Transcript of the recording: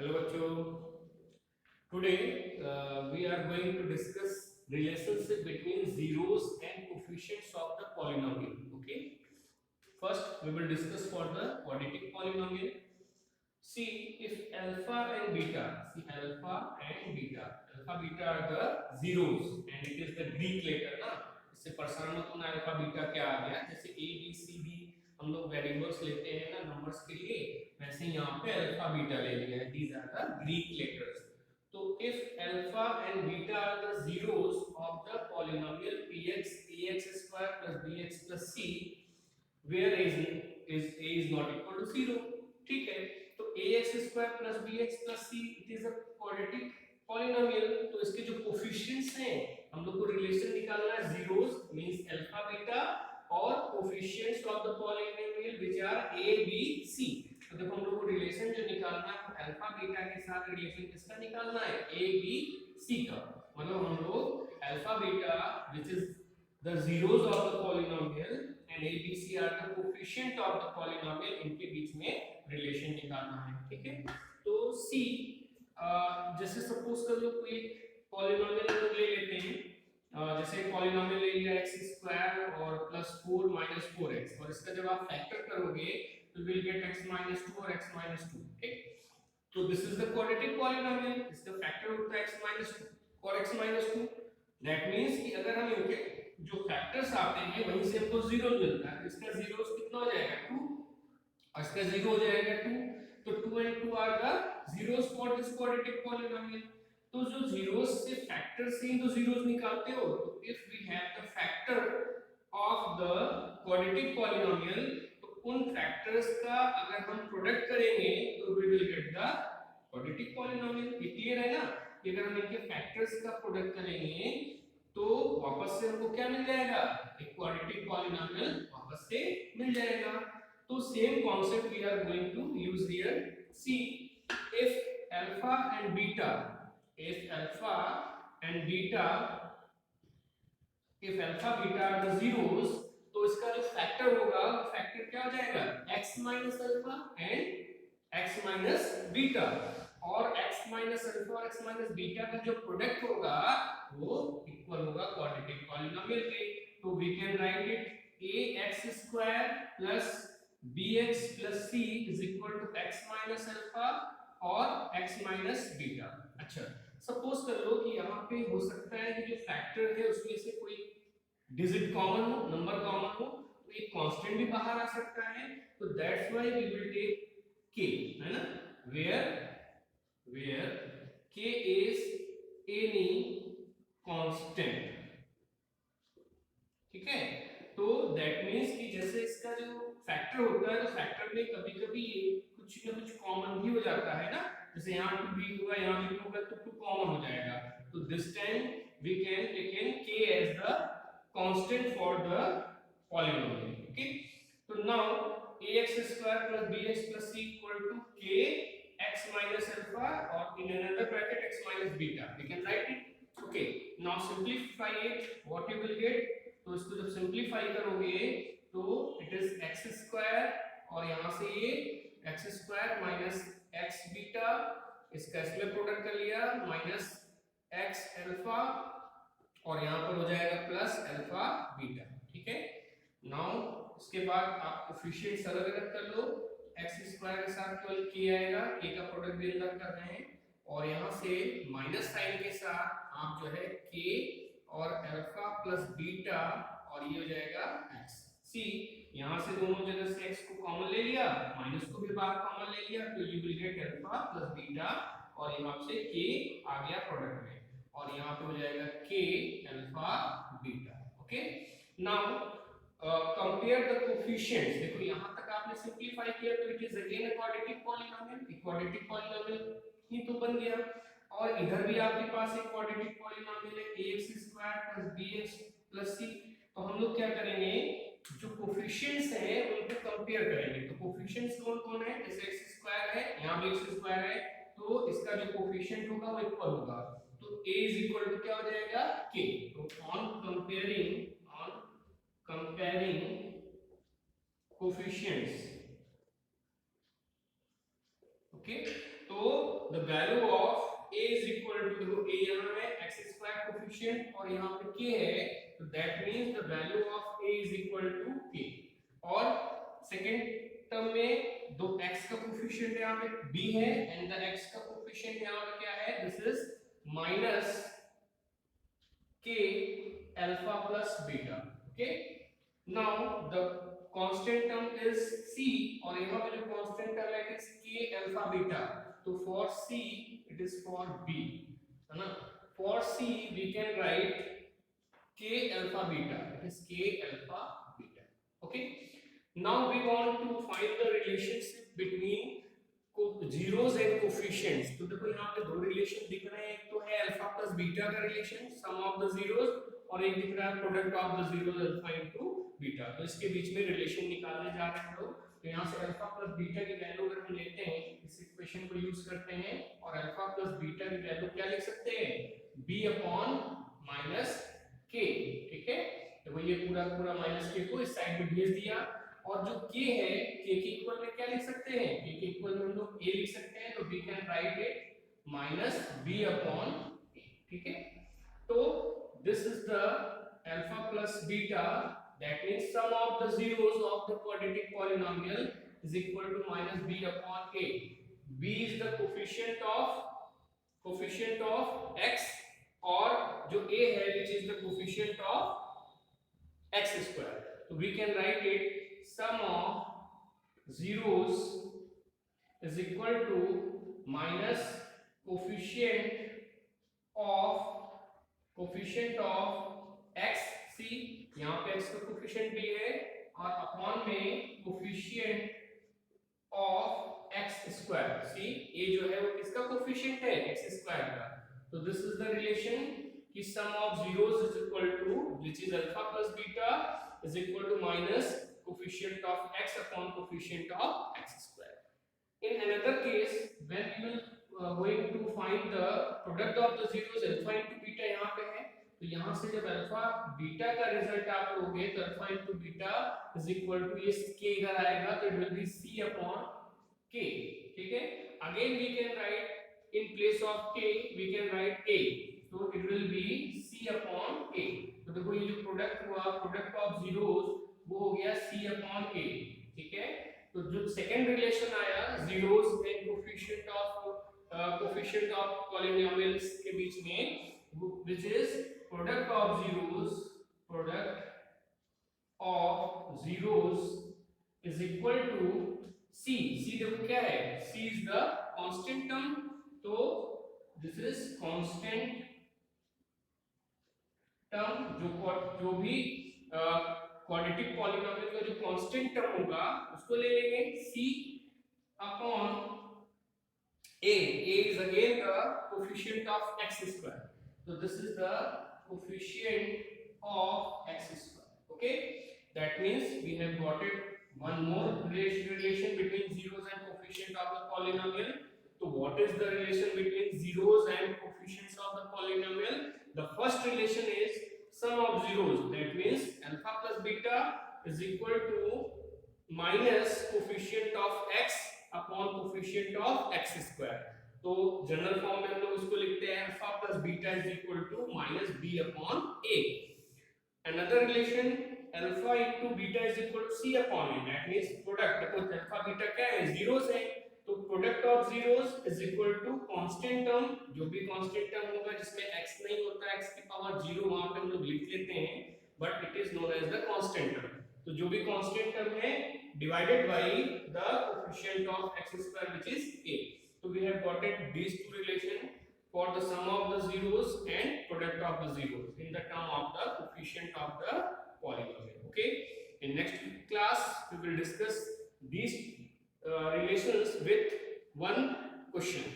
Hello बच्चों, today we are going to discuss relationship between zeros and coefficients of the polynomial. Okay, first we will discuss for the quadratic polynomial. See if alpha and beta, alpha beta are the zeros and it is the Greek letter ना, इससे परेशान मत होना alpha beta क्या आ गया, जैसे a b c d हम लोग वेरिएबल्स लेते हैं ना नंबर्स के लिए, वैसे यहाँ पे अल्फा बीटा ले लिया है, these are the Greek letters. तो if alpha and beta are the zeros of the polynomial px ax square plus bx plus c where a is not equal to 0. ठीक है, तो ax square plus bx plus c it is a quadratic polynomial. तो इसके जो coefficients हैं हम लोग को रिलेशन निकालना है, zeros means alpha beta और coefficients of the polynomial which are a b c. तो देखो हम लोग को रिलेशन जो निकालना है अल्फा बीटा के साथ रिलेशन किसका निकालना है, a b c का. मतलब हम लोग alpha beta which is the zeros of the polynomial and a b c are the coefficient of the polynomial, इनके बीच में रिलेशन निकालना है. ठीक है, तो c जैसे सपोज कर लो कोई पॉलिनोमियल हम लोग ले लेते हैं, जैसे पॉलिनोमियल ले लिया x स्क्वायर और प्लस 4 माइनस 4x, और इसका जब आप फैक्टर करोगे तो विल गेट x माइनस 2 और x माइनस 2. ठीक, तो this is the quadratic polynomial, इसका फैक्टर होता है x माइनस 2 और x माइनस 2. दैट मींस कि अगर हम इनके जो फैक्टर्स आते हैं वहीं से हमको जीरो मिलता है, इसका जीरोस कितना हो जाएगा 2 और इसका जीरो हो जाएगा 2. तो 2 and 2 are the zeros for this quadratic polynomial. तो जो zeros से फैक्टर से ही तो zeros निकालते हो, तो if we have the factor of the quadratic polynomial, तो उन फैक्टर्स का अगर हम प्रोडक्ट करेंगे तो we will get the quadratic polynomial. ये क्लियर है ना कि अगर हम इनके फैक्टर्स का प्रोडक्ट करेंगे तो वापस से हमको क्या मिल जाएगा, एक क्वाड्रेटिक पॉलिनोमियल वापस से मिल जाएगा. तो same concept we are going to use here. See if alpha and beta, if alpha and beta are the zeros, तो इसका जो फैक्टर होगा वो फैक्टर क्या हो जाएगा, x minus alpha and x minus beta, और x minus alpha और x minus beta का जो प्रोडक्ट होगा वो इक्वल होगा क्वाड्रेटिक पॉलिनोमियल के. तो we can write it ax square plus bx plus c is equal to x minus alpha और x minus beta. अच्छा, सपोज कर लो कि यहाँ पे हो सकता है कि जो फैक्टर है उसमें से कोई डिजिट कॉमन हो, नंबर कॉमन हो, तो एक कांस्टेंट भी बाहर आ सकता है. तो that's why we will take k, है ना, where k is any constant. ठीक है, तो दैट मींस कि जैसे इसका जो फैक्टर होता है तो फैक्टर में कभी-कभी कुछ ना कुछ कॉमन भी हो जाता है ना, जैसे यहाँ 2 भी होगा, यहाँ भी होगा, तो 2 कॉमन हो जाएगा. तो this time we can take k as the constant for the polynomial. Okay, तो now ax square plus bx plus c equal to k x minus alpha or in another bracket x minus beta. We can write it. Okay, now simplify it. What you will get, तो इसको जब simplify करोगे तो it is x square और यहाँ से ये x square minus x beta, इसका इसमें प्रोडक्ट कर लिया माइनस x अल्फा और यहाँ पर हो जाएगा प्लस अल्फा बीटा. ठीक है, नाउ इसके बाद आप कोफिशिएंट्स अलग अलग कर लो, x स्क्वायर के साथ केवल k आएगा, k का प्रोडक्ट भी अलग कर रहे हैं, और यहाँ से माइनस साइन के साथ आप जो है k और अल्फा प्लस बीटा और ये हो जाएगा x. सी यहाँ से दोनों जगह से x को कॉमन ले लिया, माइनस को भी बाहर कॉमन ले लिया, तो you will get alpha plus beta और यहाँ से k आ गया प्रोडक्ट में, और यहाँ पे हो जाएगा k alpha beta. Okay, now compare the coefficients. देखो यहाँ तक आपने सिंपलीफाई किया तो it is again a quadratic polynomial, quadratic polynomial ही तो बन गया. और इधर भी आपके पास एक क्वाड्रेटिक पॉलिनोमियल है ax square plus bx plus c. तो हम लोग क्या करेंगे, जो कोफिशिएंट्स हैं उनको कंपेयर करेंगे. तो कोफिशिएंट्स कौन कौन है, जैसे x स्क्वायर है, यहाँ भी x स्क्वायर है, तो इसका जो कोफिशिएंट होगा वो इक्वल होगा, तो a इज इक्वल टू क्या हो जाएगा k. तो ऑन कंपेयरिंग कोफिशिएंट्स, ओके, तो the value of a is equal to, देखो a यहाँ है x स्क्वायर कोफिशिएंट और यहाँ पे k है, तो that means the value of a is equal to k। और सेकंड टर्म में दो x का कोफिशिएंट यहाँ पे b है एंड द x का कोफिशिएंट यहाँ पे क्या है, this is minus k alpha plus beta. Okay, now the constant term is c और यहाँ पे जो कांस्टेंट टर्म है it is k alpha beta. तो for c it is for b, है ना। For c we can write k alpha beta, it is k alpha beta. Okay, now we want to find the relationship between zeros and coefficients. तो देखो यहाँ पे दो relation दिख रहे हैं, एक तो है अल्फा प्लस बीटा का relation, sum of the zeros, और एक दिख रहा है product of the zeros alpha into beta. तो इसके बीच में रिलेशन निकालने जा रहे हैं लोग। तो यहाँ से अल्फा प्लस बीटा की वैल्यू अगर हम लेते हैं, इस इक्वेशन को यूज करते हैं और अल्फा प्लस बीटा की वैल्यू क्या लिख सकते हैं, b अपॉन माइनस k। ठीक है, तो ये पूरा पूरा माइनस k को इस साइड में भेज दिया, और जो k है k के इक्वल में क्या लिख सकते हैं, k के इक्वल में हम लोग a लिख सकते हैं, तो we can write it minus b upon a। ठीक है, तो this is the alpha plus beta, that means sum of the zeros of the quadratic polynomial is equal to minus b upon a। b is the coefficient of x और जो a है which is the coefficient of x square। तो we can write it sum of zeros is equal to minus coefficient of x, c यहाँ पे x का coefficient भी है, और अपॉन में coefficient of x square. See a जो है वो किसका कोफिशिएंट है, x स्क्वायर का। तो दिस इज द रिलेशन कि sum of zeros is equal to which is alpha plus beta is equal to minus coefficient of x upon coefficient of x square. In another case, when we will going to find the product of the zeros alpha into beta यहाँ पे है, तो यहाँ से जब alpha beta का result आप लोगे तो alpha into beta is equal to ये k इधर आएगा, तो it will be c upon k। ठीक है, again we can write in place of k we can write a, so it will be c upon a। तो देखो ये जो प्रोडक्ट हुआ, प्रोडक्ट ऑफ जीरोस, वो हो गया c अपॉन a। ठीक है, तो जो सेकंड रिलेशन आया zeros and coefficient of polynomials के बीच में, which is product of zeros is equal to c। c देखो क्या है, c is the constant term, तो दिस इज कांस्टेंट टर्म। जो भी क्वाड्रेटिक पॉलिनोमियल का जो कांस्टेंट टर्म होगा उसको ले लेंगे c upon a। a is again the coefficient of x square, so this is the coefficient of x square। okay, that means we have got it one more relation between zeros and coefficient of the polynomial। so what is the relation between zeros and coefficients of the polynomial? The first relation is sum of zeros, that means alpha plus beta is equal to minus coefficient of x upon coefficient of x square। तो general form में हम लोग इसको लिखते हैं alpha plus beta is equal to minus b upon a। another relation alpha into beta is equal to c upon a, that means product, देखो alpha beta क्या है, zeros है, तो product of zeros is equal to constant term, जो भी constant term होगा जिसमें x नहीं होता, x की पावर 0 वहां पे हम लोग लिख लेते हैं, but it is known as the constant term. तो जो भी कांस्टेंट टर्म है divided by the coefficient of x square which is a। तो we have got it these two relation for the sum of the zeros and product of the zeros in the term of the coefficient of the polynomial. Okay, in next class we will discuss these relations with one question।